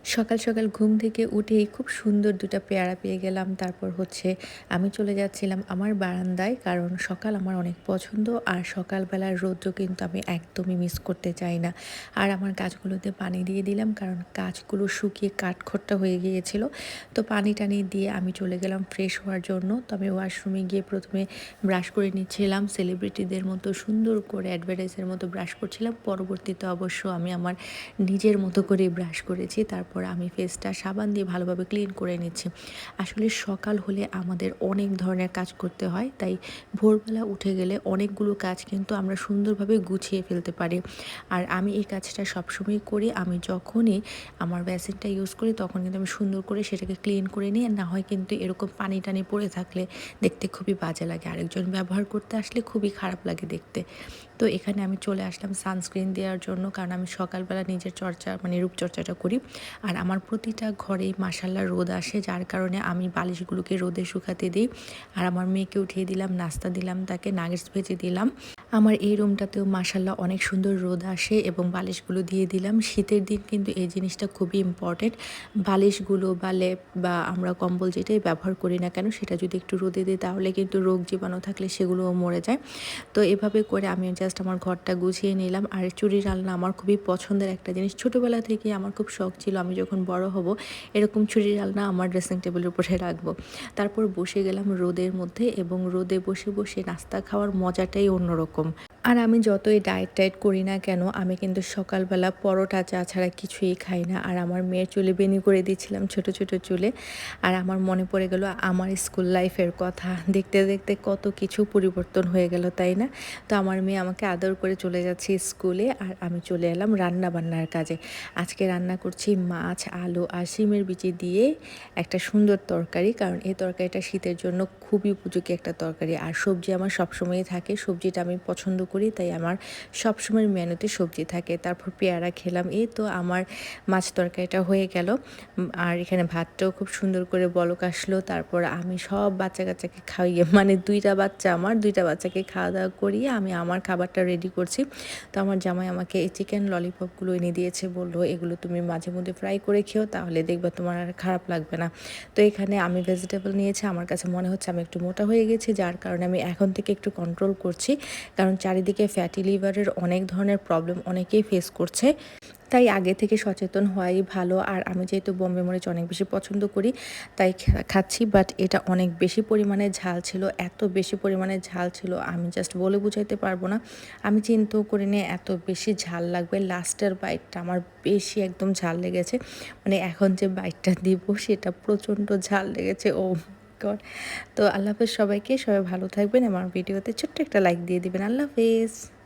সকাল সকাল ঘুম থেকে উঠেই খুব সুন্দর দুটো পেয়ারা পেয়ে গেলাম। তারপর হচ্ছে আমি চলে যাচ্ছিলাম আমার বারান্দায়। কারণ সকাল আমার অনেক পছন্দ। আর সকালবেলার রৌদ্র কিন্তু আমি একদমই মিস করতে চাই না। আর আমার গাছগুলোতে পানি দিয়ে দিলাম, কারণ গাছগুলো শুকিয়ে কাঠখোট্টা হয়ে গিয়েছিল। তো পানি-টানি দিয়ে আমি চলে গেলাম ফ্রেশ হওয়ার জন্য। তো আমি ওয়াশরুমে গিয়ে ১ম এ ব্রাশ করে নিচ্ছিলাম। সেলিব্রিটিদের মতো সুন্দর করে অ্যাডভার্টাইজের মতো ব্রাশ করছিলাম। পরবর্তীতে অবশ্য আমি আমার নিজের মতো করেই ব্রাশ করেছি। তারপর আমি ফেসটা সাবান দিয়ে ভালোভাবে ক্লিন করে নিচ্ছি। আসলে সকাল হলে আমাদের অনেক ধরনের কাজ করতে হয়। তাই ভোরবেলা উঠে গেলে অনেকগুলো কাজ কিন্তু আমরা সুন্দরভাবে গুছিয়ে ফেলতে পারি। আর আমি এই কাজটা সবসময়ই করি। আমি যখনই আমার বেসিনটা ইউজ করি তখন কিন্তু আমি সুন্দর করে সেটাকে ক্লিন করে নিই। না হয় কিন্তু এরকম পানি-টানি পড়ে থাকলে দেখতে খুবই বাজে লাগে। আরেকজন ব্যবহার করতে আসলে খুবই খারাপ লাগে দেখতে। তো এখানে আমি চলে আসলাম সানস্ক্রিন দেওয়ার জন্য, কারণ আমি সকালবেলা নিজের চর্চা মানে রূপচর্চাটা করি। আর আমার প্রতিটা ঘরেই মাশাআল্লাহ রোদ আসে, যার কারণে আমি বালিশগুলোকে রোদে শুকাতে দিই। আর আমার মেয়েকে উঠিয়ে দিলাম, নাস্তা দিলাম, তাকে নাগেটস ভেজে দিলাম। আমার এই রুমটাতেও মাশাআল্লাহ অনেক সুন্দর রোদ আসে এবং বালিশগুলো দিয়ে দিলাম। শীতের দিন কিন্তু এই জিনিসটা খুবই ইম্পর্টেন্ট। বালিশগুলো বা লেপ বা আমরা কম্বল যেটাই ব্যবহার করি না কেন, সেটা যদি একটু রোদে দিই তাহলে কিন্তু রোগ জীবাণু থাকলে সেগুলোও মরে যায়। তো এভাবে করে আমি জাস্ট আমার ঘরটা গুছিয়ে নিলাম। আর চুড়ির আলনা আমার খুবই পছন্দের একটা জিনিস। ছোটোবেলা থেকে আমার খুব শখ ছিল আমি যখন বড় হব এরকম চুড়ির আলনা আমার ড্রেসিং টেবিলের উপরে রাখবো। তারপর বসে গেলাম রোদের মধ্যে এবং রোদে বসে বসে নাস্তা খাওয়ার মজাটাই অন্যরকম। আর আমি যতই ডায়েট করি না কেন, আমি কিন্তু সকালবেলা পরোটা চা ছাড়া কিছুই খাই না। আর আমার মেয়ের চুলে বেনি করে দিচ্ছিলাম, ছোট ছোট চুলে। আর আমার মনে পড়ে গেল আমার স্কুল লাইফের কথা। দেখতে দেখতে কত কিছু পরিবর্তন হয়ে গেল, তাই না? তো আমার মেয়ে আমাকে আদর করে চলে যাচ্ছে স্কুলে, আর আমি চলে এলাম রান্না বান্নার কাজে। আজকে রান্না করছি মাছ, আলু আর শিমের বিচি দিয়ে একটা সুন্দর তরকারি, কারণ এই তরকারিটা শীতের জন্য খুবই উপযোগী একটা তরকারি। আর সবজি আমার সবসময়ই থাকে, সবজিটা আমি পছন্দ করি, তাই আমার সবসময়ের মেনুতে সবজি থাকে। তারপর পেয়ারা খেলাম। এই তো আমার মাছ তরকারিটা হয়ে গেল। আর এখানে ভাতটাও খুব সুন্দর করে বলক আসলো। তারপর আমি সব বাচ্চা-কাচ্চাকে খাইয়ে, মানে ২ টা বাচ্চা আমার, ২ টা বাচ্চাকে খাওয়া-দাওয়া করিয়ে আমি আমার খাবারটা রেডি করছি। তো আমার জামাই আমাকে এই চিকেন ললিপপগুলো এনে দিয়েছে। বলল, "এগুলো তুমি মাঝে মধ্যে ফ্রাই করে খেও, তাহলে দেখবা তোমার আর খারাপ লাগবে না।" তো এখানে আমি ভেজিটেবল নিয়েছি। আমার কাছে মনে হচ্ছে আমি একটু মোটা হয়ে গেছি, যার কারণে আমি এখন থেকে একটু কন্ট্রোল করছি। কারণ চারিদিকে ফ্যাটি লিভারের অনেক ধরনের প্রবলেম অনেকেই ফেস করছে। তাই আগে থেকে সচেতন হওয়াই ভালো। আর আমি যেহেতু বোম্বে মরিচ অনেক বেশি পছন্দ করি, তাই খাচ্ছি। বাট এটা অনেক বেশি পরিমাণে ঝাল ছিল। এত বেশি পরিমাণে ঝাল ছিল আমি জাস্ট বলে বুঝাইতে পারবো না। আমি চিন্তাও করিনি এত বেশি ঝাল লাগবে। লাস্টের বাইটটা আমার বেশি একদম ঝাল লেগেছে। মানে এখন যে বাইটটা দিব সেটা প্রচণ্ড ঝাল লেগেছে। ওহ গড! তো আল্লাহ হাফেজ সবাইকে। সবাই ভালো থাকবেন। আমার ভিডিওতে ছোট্ট একটা লাইক দিয়ে দিবেন। আল্লাহ হাফেজ।